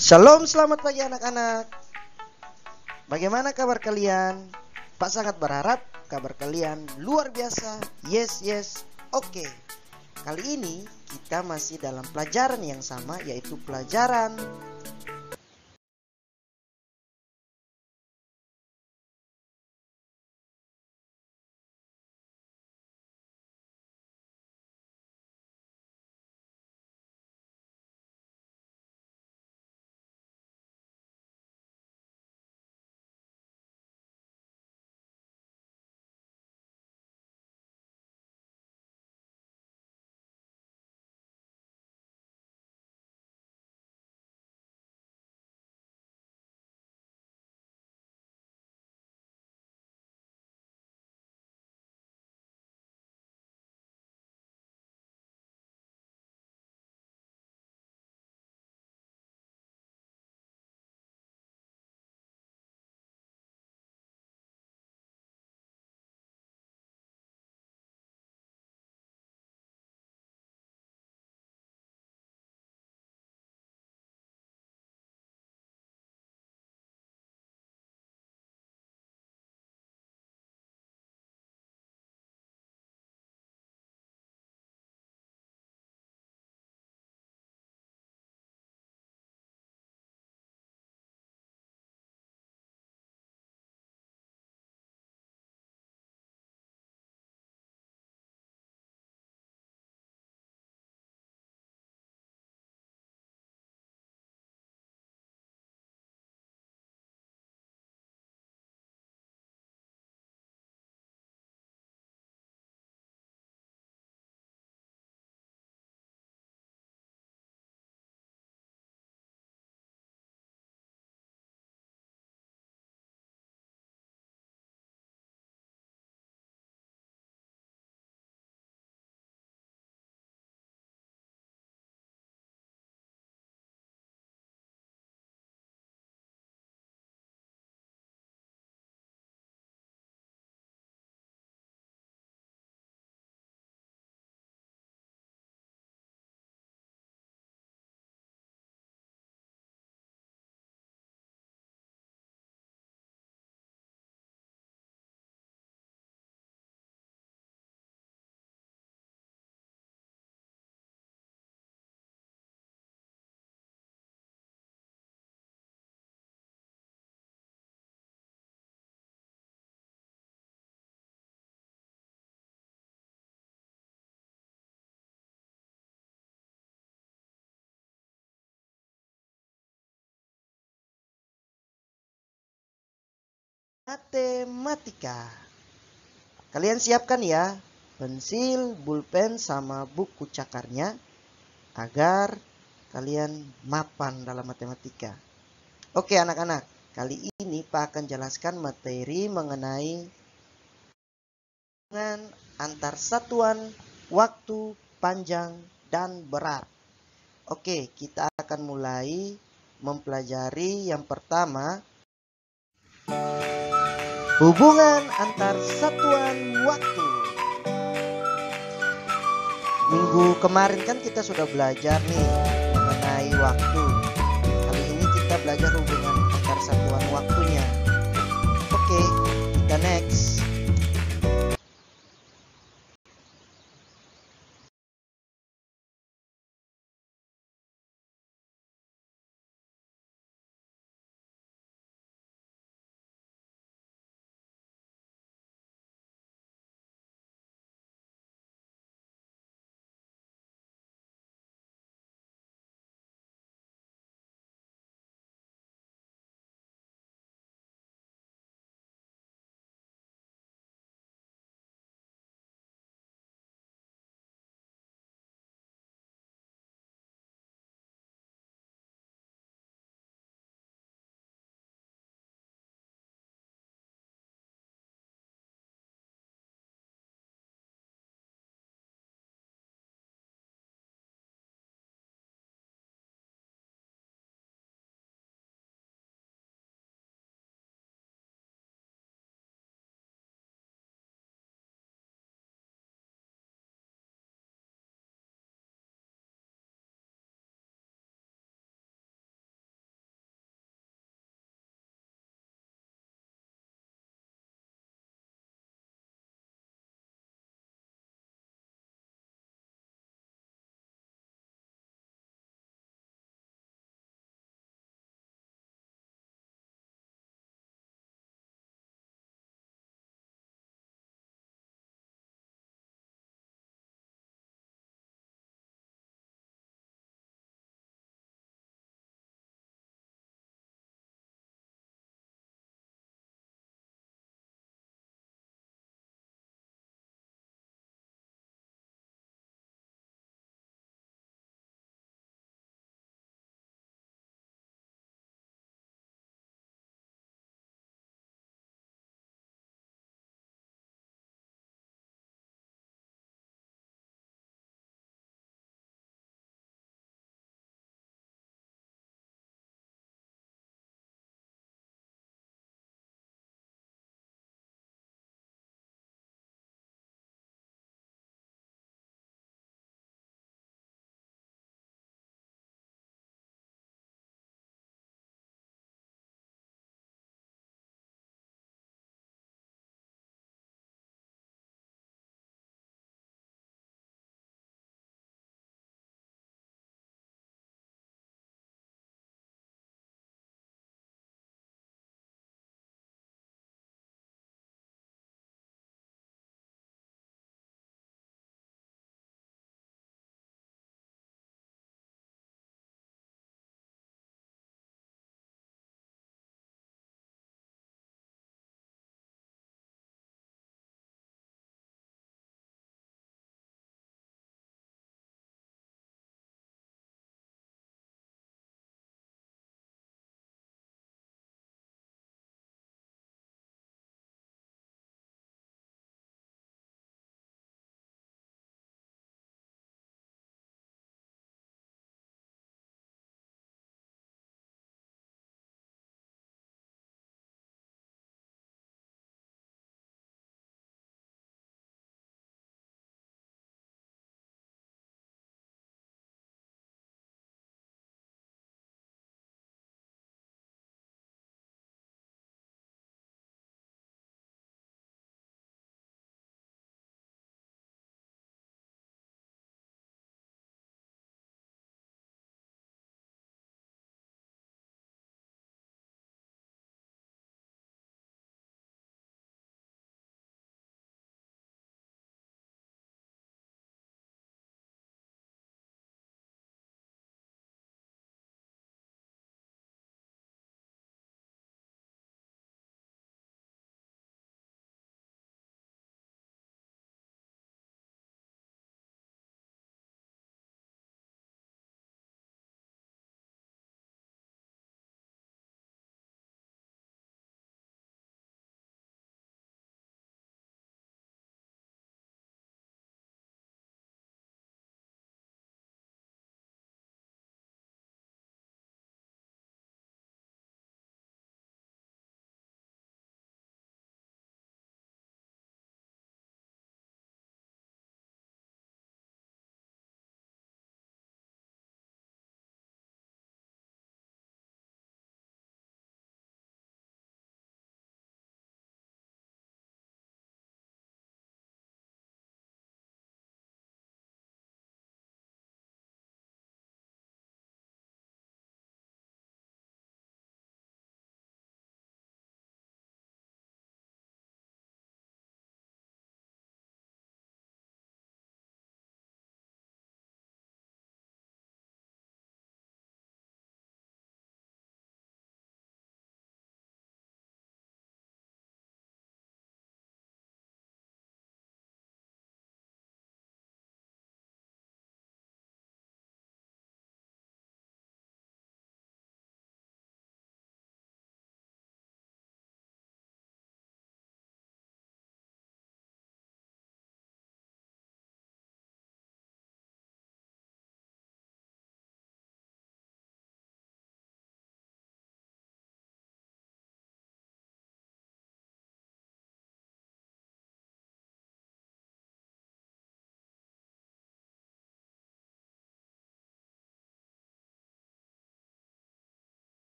Shalom, selamat pagi anak-anak. Bagaimana kabar kalian? Pak sangat berharap kabar kalian luar biasa. Yes, yes, oke. Kali ini kita masih dalam pelajaran yang sama, yaitu pelajaran matematika. Kalian siapkan ya pensil, pulpen, sama buku cakarnya agar kalian mapan dalam matematika. Oke anak-anak, kali ini Pak akan jelaskan materi mengenai hubungan antar satuan waktu panjang dan berat. Oke, kita akan mulai mempelajari yang pertama, hubungan antar satuan waktu. Minggu kemarin kan kita sudah belajar nih mengenai waktu. Kali ini kita belajar hubungan antar satuan waktunya. Oke, kita next.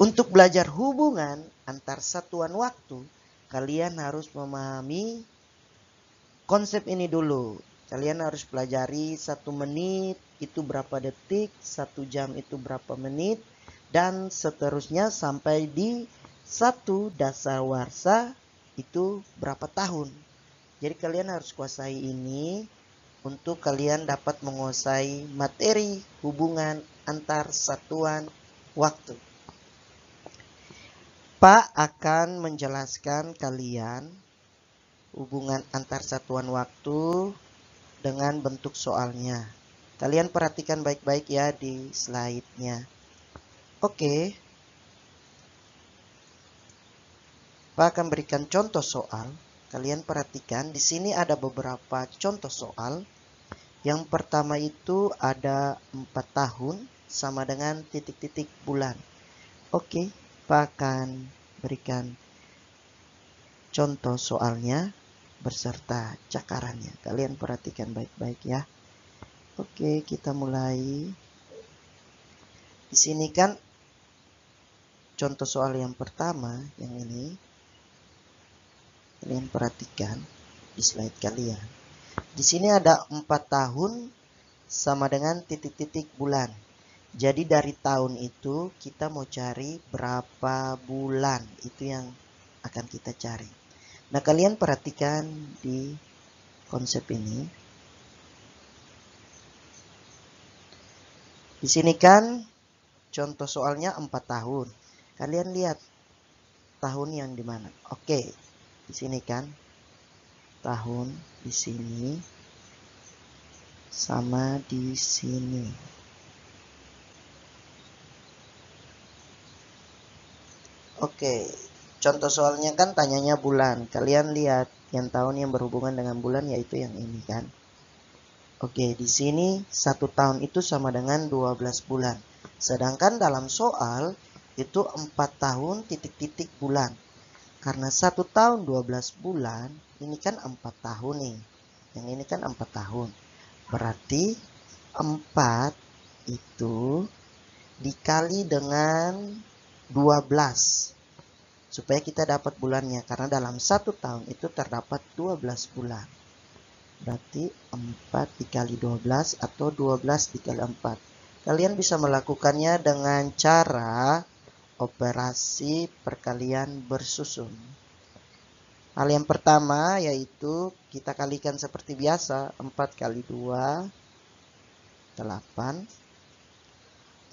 Untuk belajar hubungan antar satuan waktu, kalian harus memahami konsep ini dulu. Kalian harus pelajari 1 menit itu berapa detik, 1 jam itu berapa menit, dan seterusnya sampai di 1 dasawarsa itu berapa tahun. Jadi kalian harus kuasai ini untuk kalian dapat menguasai materi hubungan antar satuan waktu. Pak akan menjelaskan kalian hubungan antar satuan waktu dengan bentuk soalnya. Kalian perhatikan baik-baik ya di slide-nya. Oke. Pak akan berikan contoh soal. Kalian perhatikan di sini ada beberapa contoh soal. Yang pertama itu ada 4 tahun sama dengan titik-titik bulan. Oke, Pak akan berikan contoh soalnya beserta cakarannya. Kalian perhatikan baik-baik ya. Oke, kita mulai. Di sini kan contoh soal yang pertama, yang ini. Kalian perhatikan di slide kalian. Di sini ada 4 tahun sama dengan titik-titik bulan. Jadi dari tahun itu kita mau cari berapa bulan. Itu yang akan kita cari. Nah, kalian perhatikan di konsep ini. Di sini kan contoh soalnya 4 tahun. Kalian lihat tahun yang di mana? Oke. Di sini kan tahun di sini sama di sini. Oke, contoh soalnya kan tanyanya bulan. Kalian lihat yang tahun yang berhubungan dengan bulan yaitu yang ini kan. Oke, di sini 1 tahun itu sama dengan 12 bulan. Sedangkan dalam soal itu 4 tahun titik-titik bulan. Karena 1 tahun 12 bulan, ini kan 4 tahun nih. Yang ini kan 4 tahun. Berarti 4 itu dikali dengan 12. Supaya kita dapat bulannya. Karena dalam 1 tahun itu terdapat 12 bulan. Berarti 4 dikali 12 atau 12 dikali 4. Kalian bisa melakukannya dengan cara operasi perkalian bersusun. Hal yang pertama yaitu kita kalikan seperti biasa. 4 kali 2, 8.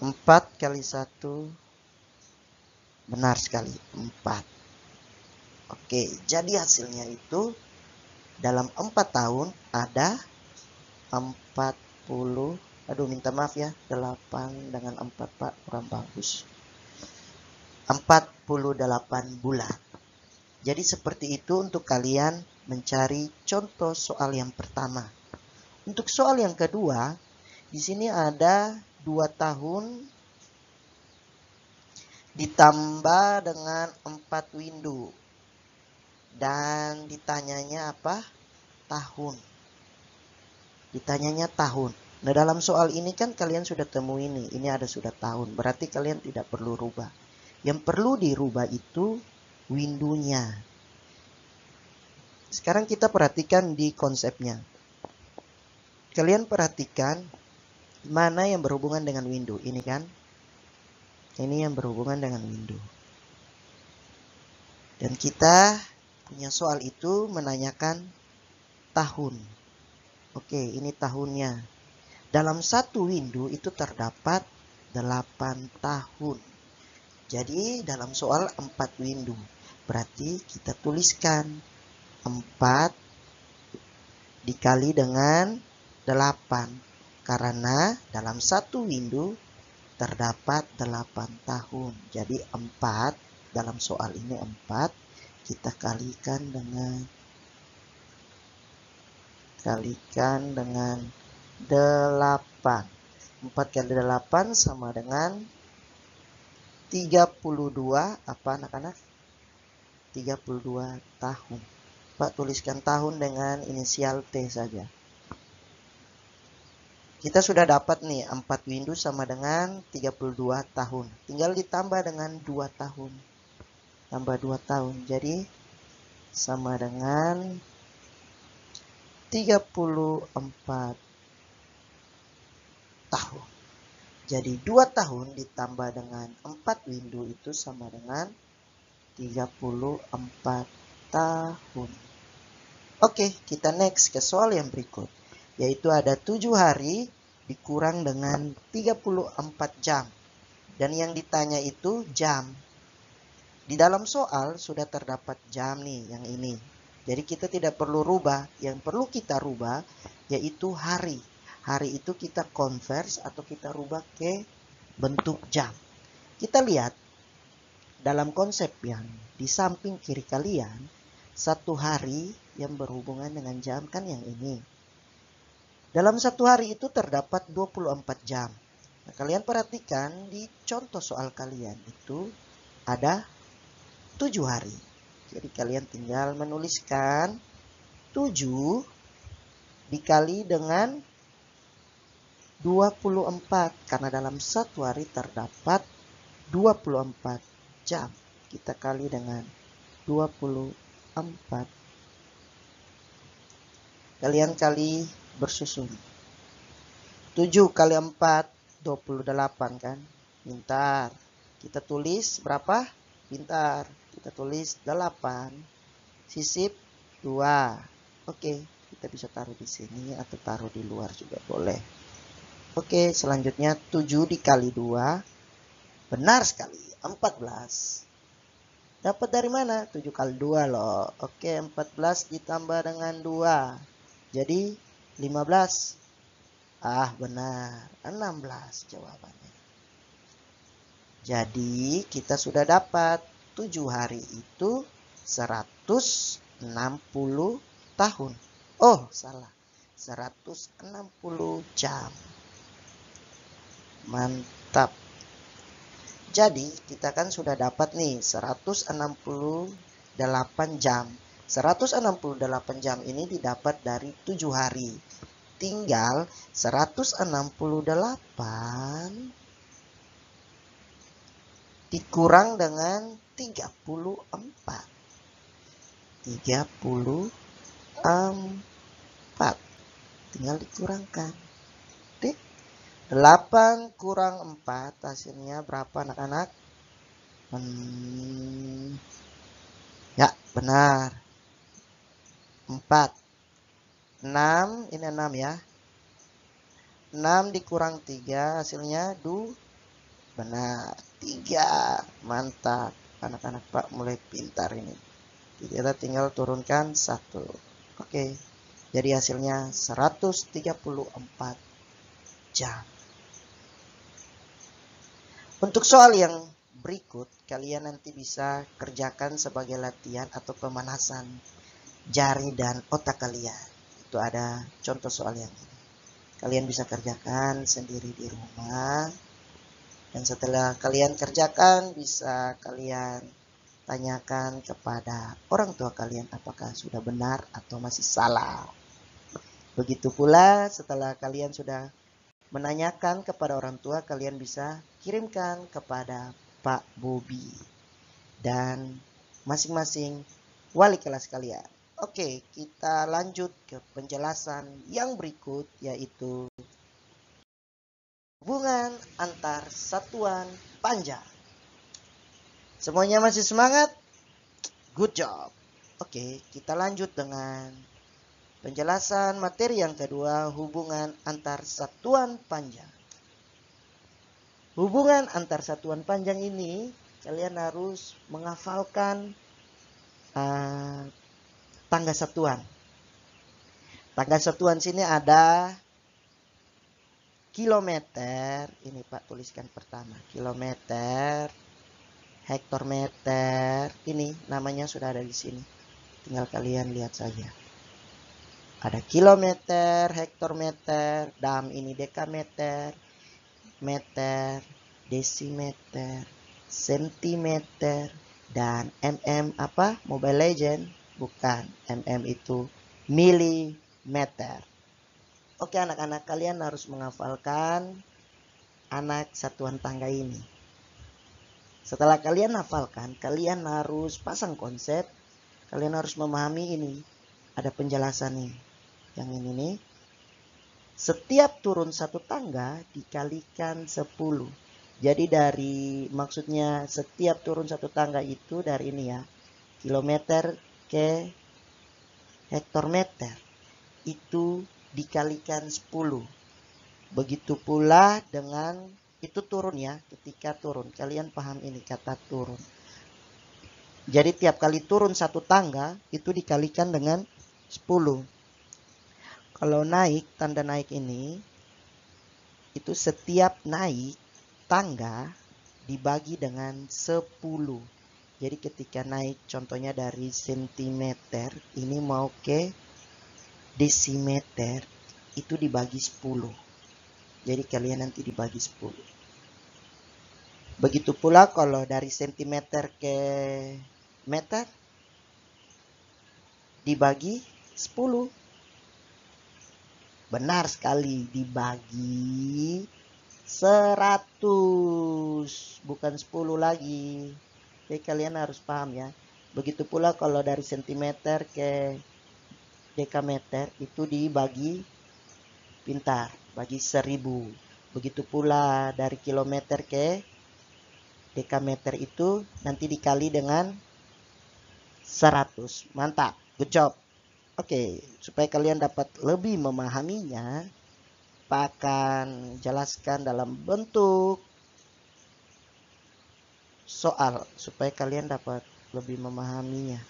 4 kali 1, benar sekali, 4. Oke, jadi hasilnya itu dalam 4 tahun ada 40. Aduh, minta maaf ya, 8 dengan 4 Pak, kurang bagus. 48 bulan. Jadi seperti itu untuk kalian mencari contoh soal yang pertama. Untuk soal yang kedua, di sini ada 2 tahun ditambah dengan 4 window. Dan ditanyanya apa? Tahun. Ditanyanya tahun. Nah, dalam soal ini kan kalian sudah temu ini. Ini ada sudah tahun. Berarti kalian tidak perlu rubah. Yang perlu dirubah itu window-nya. Sekarang kita perhatikan di konsepnya. Kalian perhatikan mana yang berhubungan dengan window. Ini kan. Ini yang berhubungan dengan window. Dan kita punya soal itu menanyakan tahun. Oke, ini tahunnya. Dalam 1 window itu terdapat 8 tahun. Jadi dalam soal 4 window. Berarti kita tuliskan 4 dikali dengan 8. Karena dalam 1 window terdapat 8 tahun. Jadi 4 dalam soal ini 4 kita kalikan dengan 8. 4 kali 8 sama dengan 32. Apa anak-anak? 32 tahun. Pak tuliskan tahun dengan inisial T saja. Kita sudah dapat nih 4 window sama dengan 32 tahun. Tinggal ditambah dengan 2 tahun. Tambah 2 tahun. Jadi sama dengan 34 tahun. Jadi 2 tahun ditambah dengan 4 window itu sama dengan 34 tahun. Oke, kita next ke soal yang berikut. Yaitu ada 7 hari dikurang dengan 34 jam. Dan yang ditanya itu jam. Di dalam soal sudah terdapat jam nih yang ini. Jadi kita tidak perlu rubah. Yang perlu kita rubah yaitu hari. Hari itu kita convert atau kita rubah ke bentuk jam. Kita lihat dalam konsep yang di samping kiri kalian, satu hari yang berhubungan dengan jam kan yang ini. Dalam satu hari itu terdapat 24 jam. Nah, kalian perhatikan di contoh soal kalian itu ada 7 hari. Jadi kalian tinggal menuliskan 7 dikali dengan 24. Karena dalam satu hari terdapat 24 jam. Kita kali dengan 24. Kalian kali bersusun. 7 kali 4, 28 kan? Pintar. Kita tulis berapa? Pintar. Kita tulis 8. Sisip 2. Oke, kita bisa taruh di sini atau taruh di luar juga boleh. Oke, selanjutnya 7 dikali 2. Benar sekali, 14. Dapat dari mana? 7 kali 2 loh. Oke, 14 ditambah dengan 2. Jadi 15. Ah, benar. 16 jawabannya. Jadi kita sudah dapat 7 hari itu 160 tahun. Oh, salah. 160 jam. Mantap. Jadi kita kan sudah dapat nih 168 jam. 168 jam ini didapat dari 7 hari. Tinggal 168 dikurang dengan 34. 34. Tinggal dikurangkan. 8 kurang 4 hasilnya berapa anak-anak? Ya, benar. 4. 6, ini 6 ya. 6 dikurang 3 hasilnya 2. Benar, 3. Mantap. Anak-anak Pak mulai pintar ini. Kita tinggal turunkan 1. Oke. Jadi hasilnya 134 jam. Untuk soal yang berikut, kalian nanti bisa kerjakan sebagai latihan atau pemanasan jari dan otak kalian. Itu ada contoh soal yang ini. Kalian bisa kerjakan sendiri di rumah. Dan setelah kalian kerjakan, bisa kalian tanyakan kepada orang tua kalian apakah sudah benar atau masih salah. Begitu pula setelah kalian sudah menanyakan kepada orang tua, kalian bisa kirimkan kepada Pak Bobi dan masing-masing wali kelas kalian. Oke, kita lanjut ke penjelasan yang berikut, yaitu hubungan antar satuan panjang. Semuanya masih semangat? Good job. Oke, kita lanjut dengan penjelasan materi yang kedua, hubungan antar satuan panjang. Hubungan antar satuan panjang ini kalian harus menghafalkan tangga satuan. Tangga satuan sini ada kilometer. Ini Pak tuliskan pertama. Kilometer, hektometer. Ini namanya sudah ada di sini. Tinggal kalian lihat saja. Ada kilometer, hektometer, dam ini dekameter, meter, desimeter, sentimeter, dan mm apa? Mobile Legend? Bukan, mm itu milimeter. Oke anak-anak, kalian harus menghafalkan anak satuan tangga ini. Setelah kalian hafalkan, kalian harus pasang konsep. Kalian harus memahami ini. Ada penjelasan nih. Yang ini nih. Setiap turun satu tangga dikalikan 10. Jadi maksudnya setiap turun satu tangga itu dari ini ya. Kilometer ke hektometer. Itu dikalikan 10. Begitu pula dengan itu turun ya, ketika turun. Kalian paham ini kata turun. Jadi tiap kali turun satu tangga itu dikalikan dengan 10. Kalau naik, tanda naik ini, itu setiap naik tangga dibagi dengan 10. Jadi ketika naik contohnya dari sentimeter, ini mau ke desimeter, itu dibagi 10. Jadi kalian nanti dibagi 10. Begitu pula kalau dari sentimeter ke meter, dibagi 10. Benar sekali, dibagi 100, bukan 10 lagi. Jadi kalian harus paham ya. Begitu pula kalau dari sentimeter ke dekameter itu dibagi pintar, bagi 1000. Begitu pula dari kilometer ke dekameter itu nanti dikali dengan 100. Mantap, good job. Oke, supaya kalian dapat lebih memahaminya, Pak akan jelaskan dalam bentuk soal supaya kalian dapat lebih memahaminya.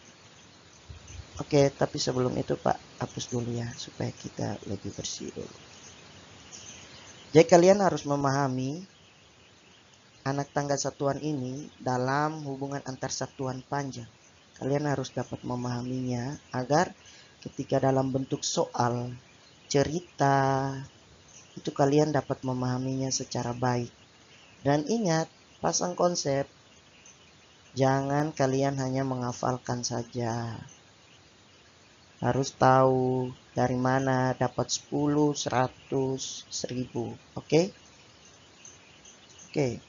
Oke, tapi sebelum itu Pak hapus dulu ya supaya kita lebih bersih dulu. Jadi kalian harus memahami anak tangga satuan ini dalam hubungan antar satuan panjang. Kalian harus dapat memahaminya agar ketika dalam bentuk soal, cerita, itu kalian dapat memahaminya secara baik. Dan ingat, pasang konsep. Jangan kalian hanya menghafalkan saja. Harus tahu dari mana dapat 10, 100, 1000. Oke? Oke.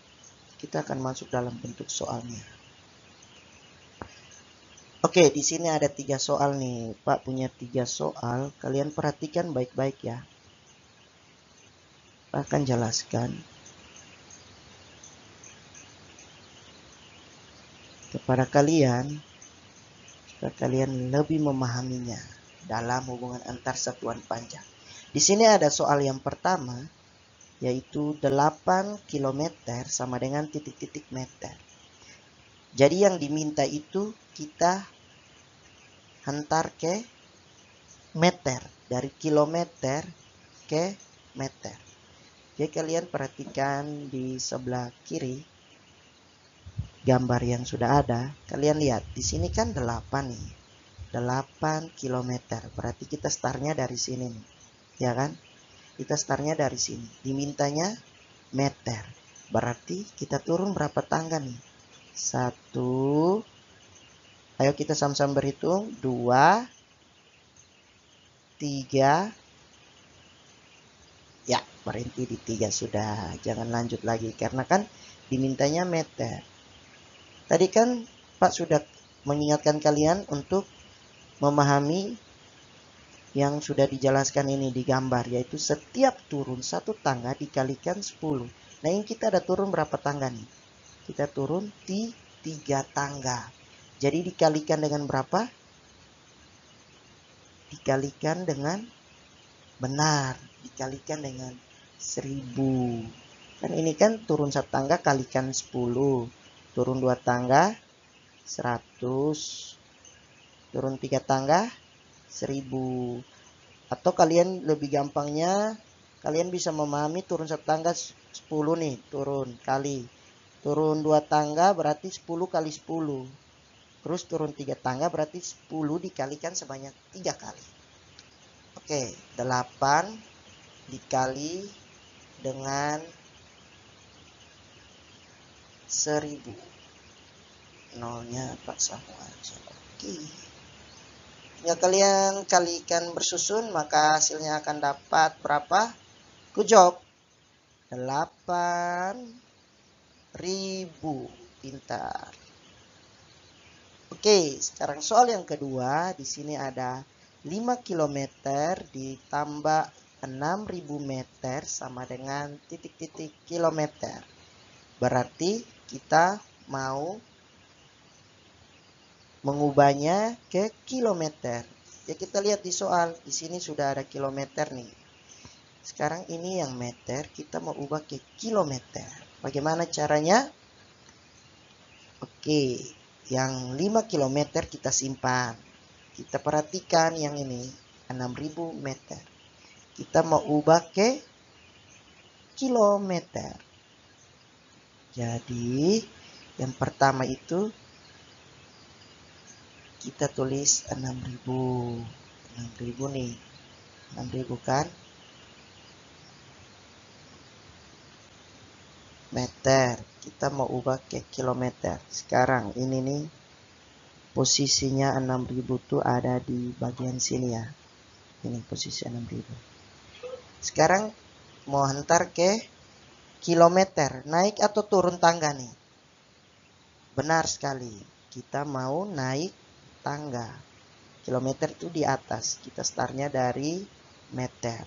Kita akan masuk dalam bentuk soalnya. Oke, di sini ada 3 soal nih. Pak punya 3 soal. Kalian perhatikan baik-baik ya. Pak akan jelaskan kepada kalian supaya kalian lebih memahaminya dalam hubungan antar satuan panjang. Di sini ada soal yang pertama, yaitu 8 km sama dengan titik-titik meter. Jadi yang diminta itu kita hantar ke meter, dari kilometer ke meter. Jadi kalian perhatikan di sebelah kiri gambar yang sudah ada. Kalian lihat di sini kan 8 nih. 8 km. Berarti kita startnya dari sini nih. Ya kan? Kita startnya dari sini. Dimintanya meter. Berarti kita turun berapa tangga nih? 1. Ayo kita sama-sama berhitung. 2, 3. Ya, berhenti di 3 sudah. Jangan lanjut lagi. Karena kan dimintanya meter. Tadi kan Pak sudah mengingatkan kalian untuk memahami yang sudah dijelaskan ini di gambar. Yaitu setiap turun satu tangga dikalikan 10. Nah ini kita ada turun berapa tangga nih? Kita turun di 3 tangga. Jadi dikalikan dengan berapa? Dikalikan dengan benar. Dikalikan dengan 1000. Kan ini kan turun 1 tangga kalikan 10. Turun 2 tangga 100. Turun 3 tangga 1000. Atau kalian lebih gampangnya, kalian bisa memahami turun 1 tangga 10 nih. Turun kali. Turun 2 tangga berarti 10 kali 10. Terus turun 3 tangga berarti 10 dikalikan sebanyak 3 kali. Oke, 8 dikali dengan 1000. Nolnya Pak sama aja. Oke. Ya, kalian kalikan bersusun, maka hasilnya akan dapat berapa? Good job. 8.000. Pintar. Oke, sekarang soal yang kedua. Di sini ada 5 km ditambah 6.000 meter sama dengan titik-titik kilometer. Berarti kita mau mengubahnya ke kilometer. Ya, kita lihat di soal. Di sini sudah ada kilometer nih. Sekarang ini yang meter, kita mau ubah ke kilometer. Bagaimana caranya? Oke, yang 5 km kita simpan. Kita perhatikan yang ini, 6.000 meter. Kita mau ubah ke kilometer. Jadi, yang pertama itu kita tulis 6.000. 6.000 nih. 6.000 kan? Meter. Kita mau ubah ke kilometer. Sekarang ini nih, posisinya 6.000 tuh ada di bagian sini ya. Ini posisi 6.000. Sekarang mau hantar ke kilometer. Naik atau turun tangga nih? Benar sekali. Kita mau naik tangga. Kilometer itu di atas. Kita startnya dari meter.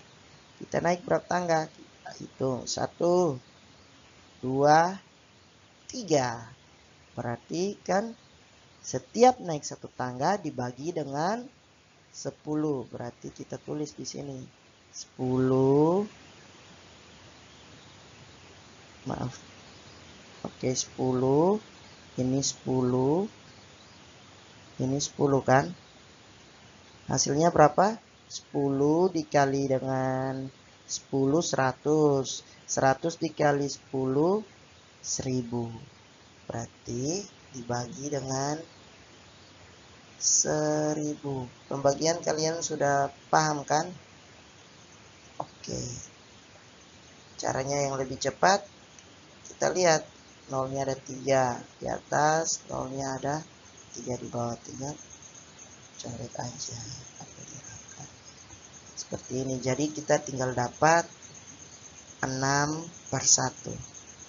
Kita naik berapa tangga? Kita hitung. 1, 2, 3. Berarti kan setiap naik satu tangga dibagi dengan 10. Berarti kita tulis di sini 10. Maaf. Oke, 10. Ini 10. Ini 10 kan? Hasilnya berapa? 10 dikali dengan 10, 100. 100 dikali 10, 1000. Berarti dibagi dengan 1000. Pembagian kalian sudah paham kan? Oke. Caranya yang lebih cepat, kita lihat. Nolnya ada 3 di atas, nolnya ada 3 di bawah. Tinggal coret aja atau dirangkai seperti ini. Jadi kita tinggal dapat 6/1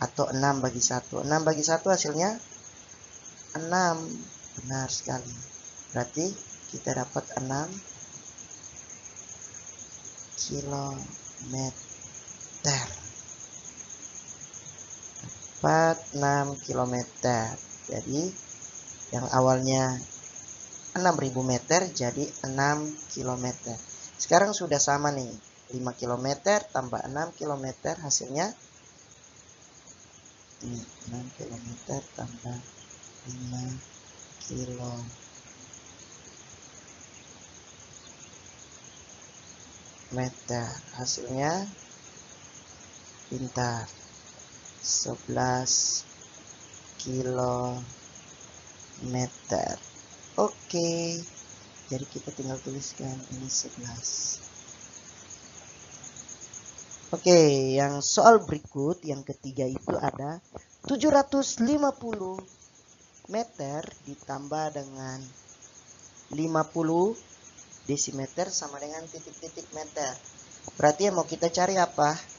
atau 6 bagi 1. 6 bagi 1 hasilnya 6. Benar sekali. Berarti kita dapat 6 kilometer. Dapat 6 kilometer. Jadi yang awalnya 6.000 meter jadi 6 kilometer. Sekarang sudah sama nih. 5 kilometer tambah 6 kilometer hasilnya ini 6 kilometer tambah 5 kilometer. Hasilnya pintar. 11 kilometer. Oke. Jadi kita tinggal tuliskan ini 11. Oke, yang soal berikut yang ketiga itu ada 750 meter ditambah dengan 50 desimeter sama dengan titik-titik meter. Berarti yang mau kita cari apa?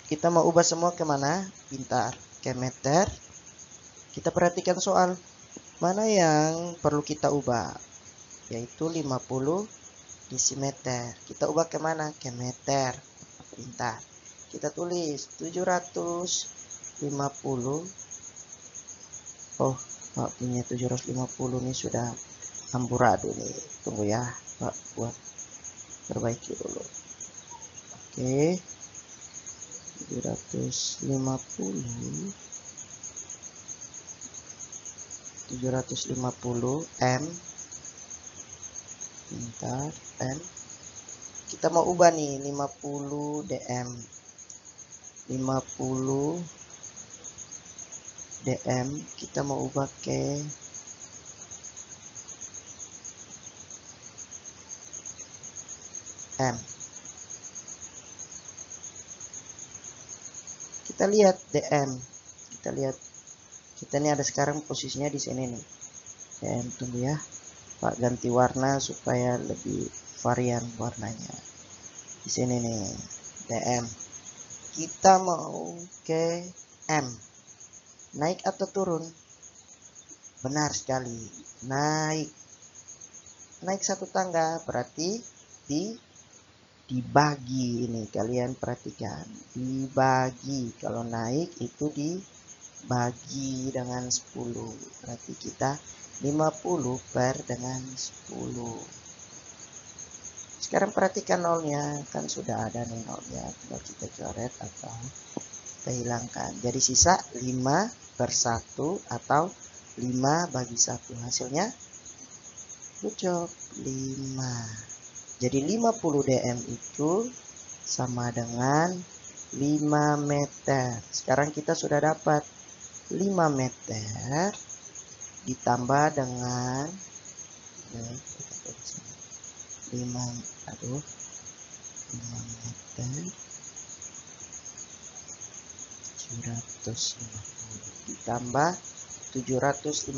Kita mau ubah semua kemana? Pintar. Ke meter. Kita perhatikan soal. Mana yang perlu kita ubah? Yaitu 50 desimeter. Kita ubah kemana? Ke meter. Pintar. Kita tulis 750. Oh, Pak punya 750 nih sudah amburadul nih. Tunggu ya, Pak buat perbaiki dulu. Oke. 750 M. Bentar, M. Kita mau ubah nih 50 dm. 50 dm kita mau ubah ke M. Kita lihat dm. Kita lihat. Kita ini ada sekarang posisinya di sini nih. DM, tunggu ya. Pak ganti warna supaya lebih varian warnanya. Di sini nih DM. Kita mau ke M. Naik atau turun? Benar sekali. Naik. Naik satu tangga berarti dibagi ini. Kalian perhatikan. Dibagi. Kalau naik itu dibagi dengan 10. Berarti kita 50 per dengan 10. Sekarang perhatikan nolnya, kan sudah ada nih nolnya, tinggal kita coret atau kita hilangkan. Jadi sisa 5 per 1 atau 5 bagi 1. Hasilnya good job, 5. Jadi 50 dm itu sama dengan 5 meter. Sekarang kita sudah dapat 5 meter ditambah dengan 5 meter ditambah 750,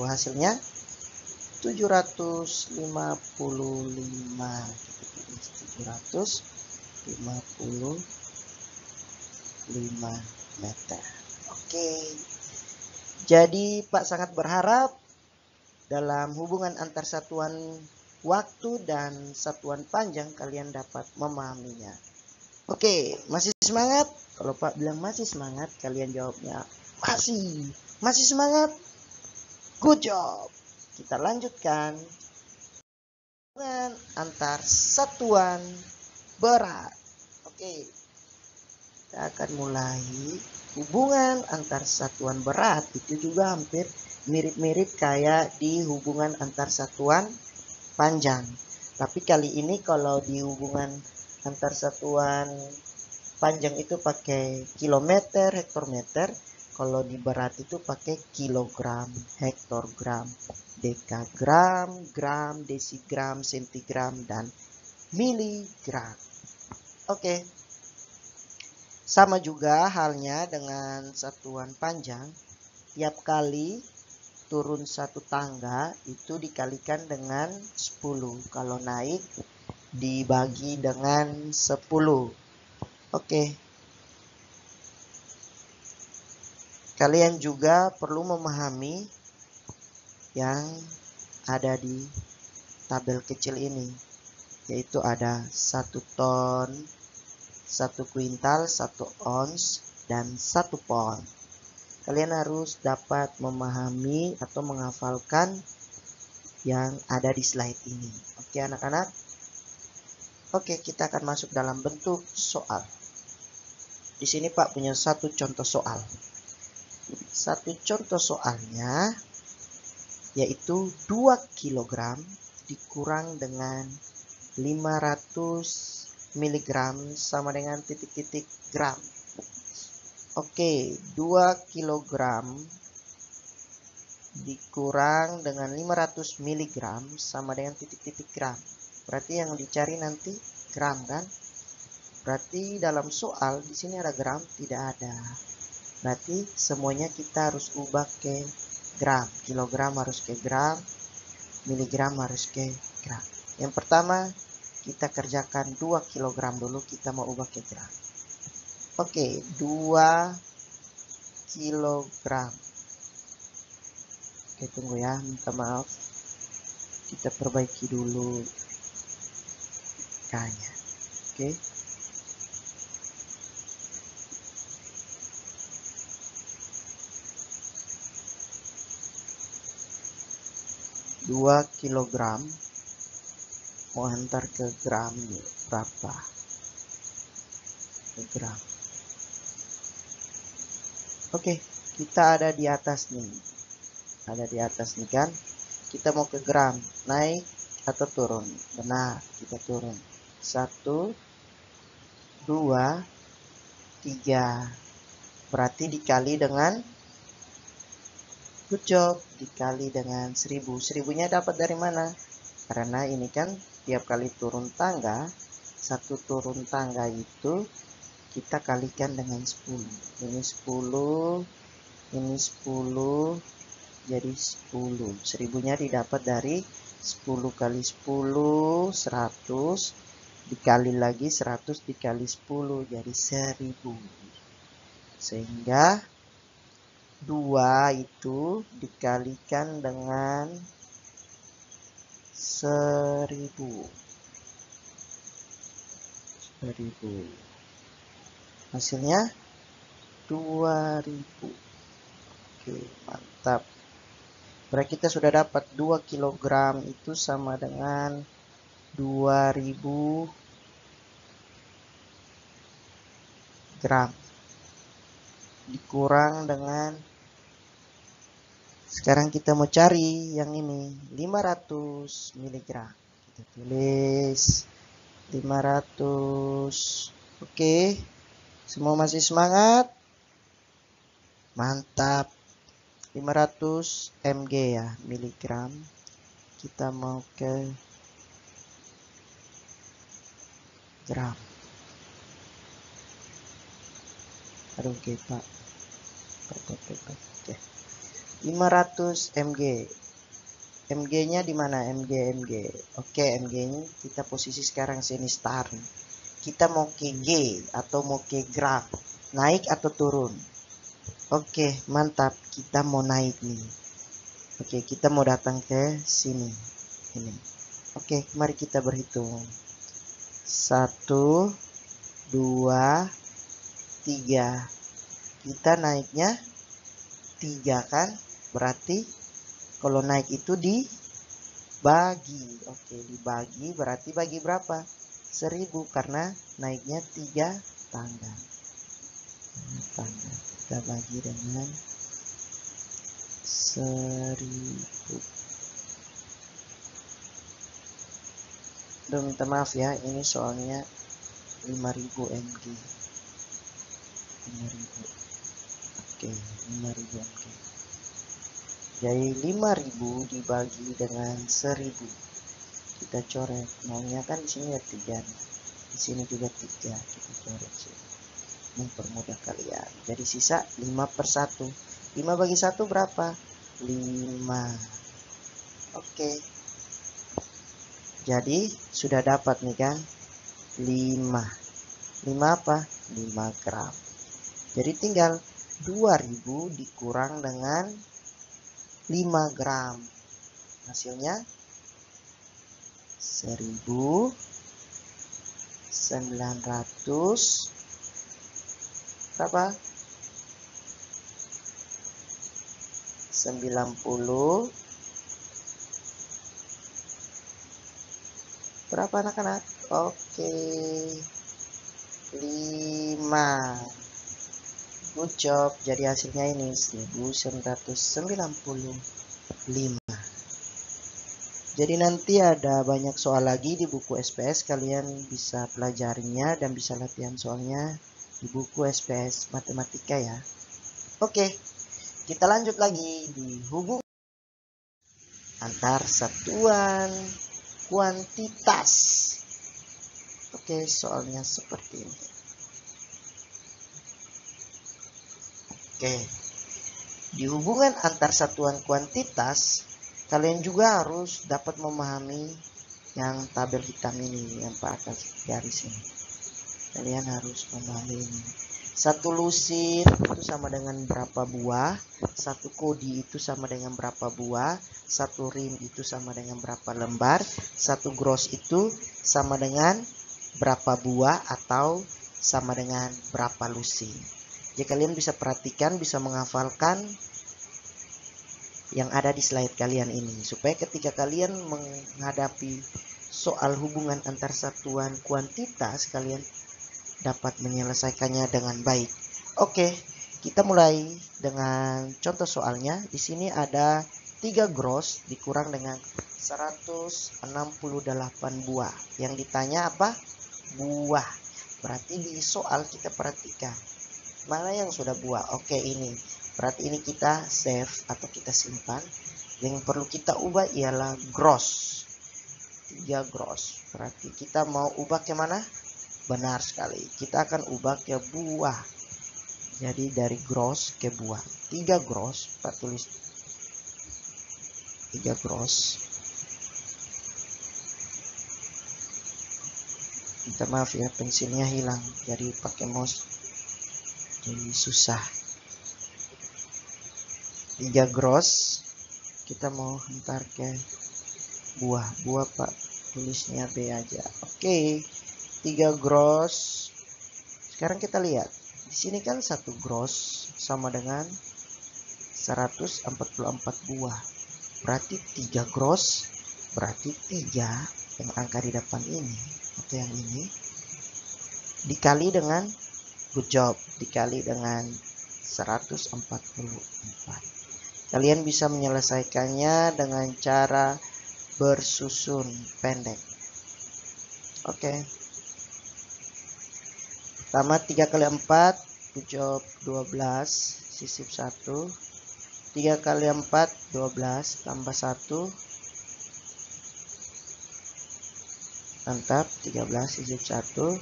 hasilnya 755. 755 meter. Oke. Jadi Pak sangat berharap dalam hubungan antar satuan waktu dan satuan panjang kalian dapat memahaminya. Oke, masih semangat? Kalau Pak bilang masih semangat, kalian jawabnya masih semangat. Good job. Kita lanjutkan hubungan antar satuan berat. Oke, kita akan mulai hubungan antar satuan berat. Itu juga hampir mirip-mirip kayak di hubungan antar satuan panjang. Tapi kali ini kalau di hubungan antar satuan panjang itu pakai kilometer, hektometer. Kalau di berat itu pakai kilogram, hektogram, dekagram, gram, desigram, sentigram, dan miligram. Oke. Sama juga halnya dengan satuan panjang. Tiap kali turun satu tangga itu dikalikan dengan 10. Kalau naik dibagi dengan 10. Oke. Kalian juga perlu memahami yang ada di tabel kecil ini. Yaitu ada 1 ton, 1 kuintal, 1 ons, dan 1 pon. Kalian harus dapat memahami atau menghafalkan yang ada di slide ini. Oke anak-anak? Oke, kita akan masuk dalam bentuk soal. Di sini Pak punya satu contoh soal. Satu contoh soalnya yaitu 2 kg dikurang dengan 500 mg sama dengan titik-titik gram. Oke, 2 kg dikurang dengan 500 mg sama dengan titik-titik gram. Berarti yang dicari nanti gram kan? Berarti dalam soal di sini ada gram, tidak ada. Berarti semuanya kita harus ubah ke gram. Kilogram harus ke gram, miligram harus ke gram. Yang pertama kita kerjakan 2 kg dulu, kita mau ubah ke gram. Oke, 2 kilogram. Oke, tunggu ya, minta maaf. Kita perbaiki dulu K-nya. Oke. Dua kilogram mau antar ke gram berapa? Ke gram. Oke, kita ada di atas nih. Ada di atas nih kan. Kita mau ke gram. Naik atau turun? Benar, kita turun. 1, 2, 3. Berarti dikali dengan good job. Dikali dengan 1000. 1000-nya dapat dari mana? Karena ini kan tiap kali turun tangga, satu turun tangga itu kita kalikan dengan 10. Ini 10, ini 10, jadi 10. 1000-nya didapat dari 10 kali 10, 100. Dikali lagi 100 dikali 10, jadi 1000. Sehingga 2 itu dikalikan dengan 1000. Hasilnya 2000. Oke, mantap. Berarti kita sudah dapat 2 kg itu sama dengan 2000 gram. Dikurang dengan, sekarang kita mau cari yang ini, 500 mg. Kita tulis 500. Oke. Semua masih semangat? Mantap. 500 mg ya, miligram. Kita mau ke gram. Aduh, oke, Pak. Oke. 500 mg. Mg-nya di mana? Mg. Oke, Mg-nya kita posisi sekarang sini start. Kita mau ke G atau mau ke gram. Naik atau turun? Oke, mantap. Kita mau naik nih. Oke, kita mau datang ke sini. Ini. Oke, mari kita berhitung. 1, 2, 3. Kita naiknya 3 kan? Berarti kalau naik itu dibagi. Oke, dibagi berarti bagi berapa? 1000 karena naiknya 3 tangga. Kita bagi dengan 1000. Duh, minta maaf ya, ini soalnya 5000 mg. 5000. Oke, 5000 mg. Jadi 5000 dibagi dengan 1000. Kita coret. Maunya kan di sini ya 3. Di sini juga 3. Kita coret sih. Mempermudah kalian. Jadi sisa 5/1. 5 bagi 1 berapa? 5. Oke. Jadi sudah dapat nih kan? 5. 5 apa? 5 gram. Jadi tinggal 2000 dikurang dengan 5 gram. Hasilnya 1900 berapa? 90. Berapa anak-anak? Oke. 5. Good job. Jadi hasilnya ini 1995. Jadi nanti ada banyak soal lagi di buku SPS. Kalian bisa pelajarinya dan bisa latihan soalnya di buku SPS matematika ya. Oke. Kita lanjut lagi di hubungan antar satuan kuantitas. Oke, soalnya seperti ini. Oke. Di hubungan antar satuan kuantitas, kalian juga harus dapat memahami yang tabel hitam ini, yang Pak atas garis ini. Kalian harus memahami ini. Satu lusin itu sama dengan berapa buah, satu kodi itu sama dengan berapa buah, satu rim itu sama dengan berapa lembar, satu gross itu sama dengan berapa buah atau sama dengan berapa lusin. Jadi kalian bisa perhatikan, bisa menghafalkan yang ada di slide kalian ini, supaya ketika kalian menghadapi soal hubungan antar satuan kuantitas, kalian dapat menyelesaikannya dengan baik. Oke, kita mulai dengan contoh soalnya. Di sini ada 3 gross dikurang dengan 168 buah. Yang ditanya apa? Buah. Berarti di soal kita perhatikan mana yang sudah buah. Oke, ini. Berarti ini kita save atau kita simpan. Yang perlu kita ubah ialah gross. 3 gross. Berarti kita mau ubah ke mana? Benar sekali. Kita akan ubah ke buah. Jadi dari gross ke buah. 3 gross. Pak tulis 3 gross. Minta maaf ya, pensilnya hilang, jadi pakai mouse jadi susah. 3 gross. Kita mau hentar ke buah Pak, tulisnya B aja. Oke, 3 gross. Sekarang kita lihat di sini kan 1 gross sama dengan 144 buah. Berarti 3 gross, berarti 3 yang angka di depan ini atau yang ini dikali dengan, good job, dikali dengan 144. Kalian bisa menyelesaikannya dengan cara bersusun pendek. Oke. Pertama 3 kali 4, good job, 12, sisip 1. 3 kali 4, 12, tambah 1. Mantap, 13, sisip 1.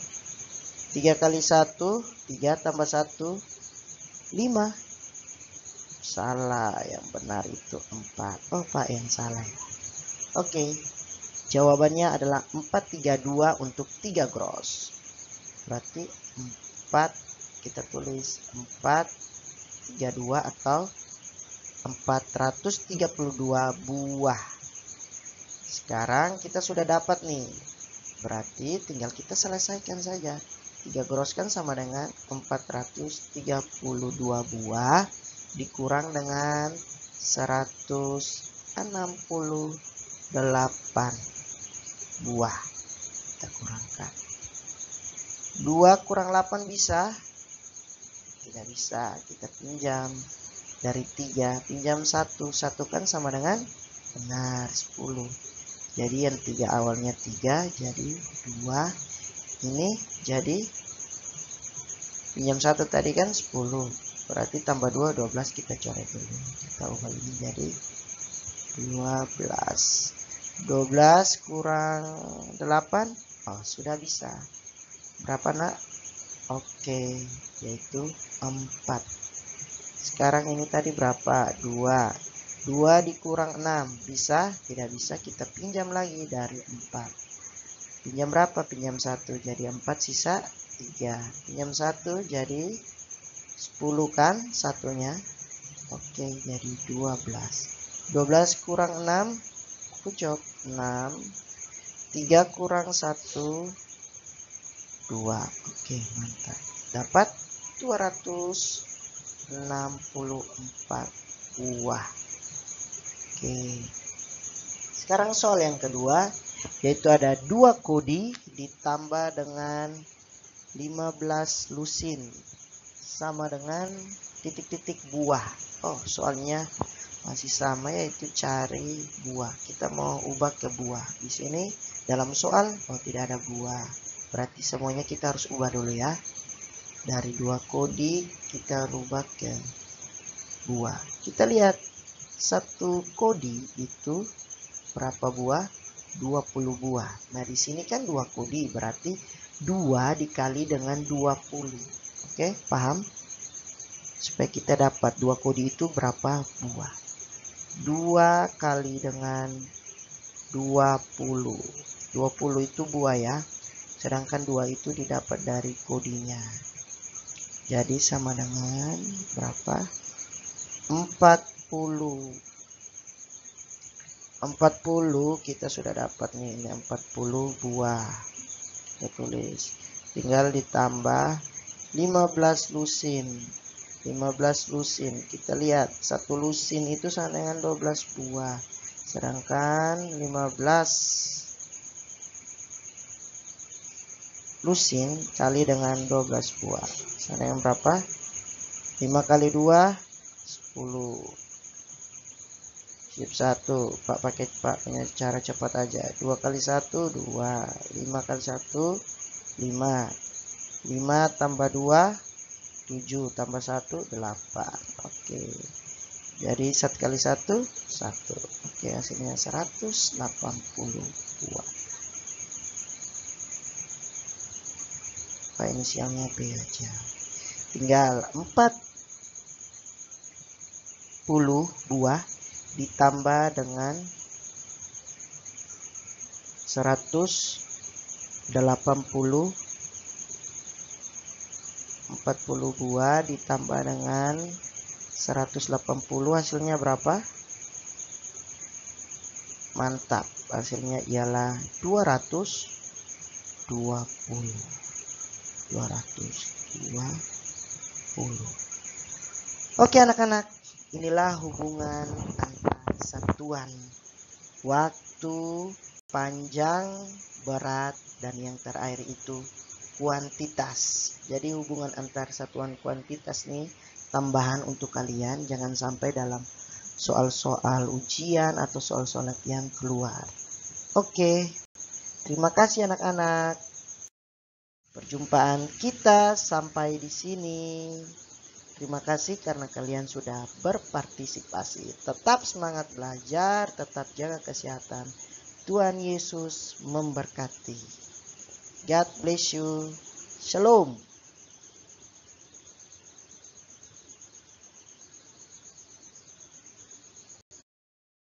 3 kali 1, 3 tambah 1, 5. Salah, yang benar itu 4. Oh, Pak yang salah. Oke, jawabannya adalah 432 untuk 3 gross. Berarti 4, kita tulis 432 atau 432 buah. Sekarang kita sudah dapat nih. Berarti tinggal kita selesaikan saja. 3 gross kan sama dengan 432 buah dikurang dengan 168 buah. Kita kurangkan. 2 kurang 8 bisa? Tidak bisa. Kita pinjam dari 3. Pinjam 1. 1 kan sama dengan, benar, 10. Jadi yang 3 awalnya 3, jadi 2. Ini jadi pinjam 1 tadi kan 10. Berarti tambah 2, 12, kita coret dulu. Kita ubah ini jadi 12. 12 kurang 8. Oh, sudah bisa. Berapa, Nak? Oke, yaitu 4. Sekarang ini tadi berapa? 2. 2 dikurang 6. Bisa? Tidak bisa. Kita pinjam lagi dari 4. Pinjam berapa? Pinjam 1. Jadi 4, sisa 3. Pinjam 1 jadi 10 kan satunya. Oke, jadi 12. 12 kurang 6, kucok 6. 3 kurang 1, 2. Oke, mantap. Dapat 264 buah. Oke. Sekarang soal yang kedua, yaitu ada 2 kodi ditambah dengan 15 lusin sama dengan titik-titik buah. Oh, soalnya masih sama, yaitu cari buah. Kita mau ubah ke buah. Di sini dalam soal tidak ada buah. Berarti semuanya kita harus ubah dulu ya. Dari 2 kodi kita rubah ke buah. Kita lihat 1 kodi itu berapa buah? 20 buah. Nah, di sini kan 2 kodi, berarti 2 dikali dengan 20. Oke, paham? Supaya kita dapat 2 kodi itu berapa buah. 2 kali dengan 20. 20 itu buah ya. Sedangkan 2 itu didapat dari kodinya. Jadi sama dengan berapa? 40. 40 kita sudah dapat nih. Ini 40 buah. Kita tulis. Tinggal ditambah 15 lusin. 15 lusin. Kita lihat 1 lusin itu sama dengan 12 buah. Sedangkan 15 lusin kali dengan 12 buah. Sama dengan berapa? 5 kali 2, 10. Sip 1. Pak pakai punya cara cepat aja. 2 kali 1, 2. 5 kali 1, 5. 5 tambah 2, 7 tambah 1, 8. Oke. Jadi 1 kali 1, 1. Oke, hasilnya 180 buah. Pak inisialnya B aja. Tinggal 40 buah ditambah dengan 180, 42 ditambah dengan 180, hasilnya berapa? Mantap, hasilnya ialah 220. Oke anak-anak, inilah hubungan antar satuan waktu, panjang, berat, dan yang terakhir itu kuantitas. Jadi hubungan antar satuan kuantitas nih tambahan untuk kalian, jangan sampai dalam soal-soal ujian atau soal-soal latihan keluar. Oke, terima kasih anak-anak. Perjumpaan kita sampai di sini. Terima kasih karena kalian sudah berpartisipasi. Tetap semangat belajar, tetap jaga kesehatan. Tuhan Yesus memberkati. God bless you. Shalom.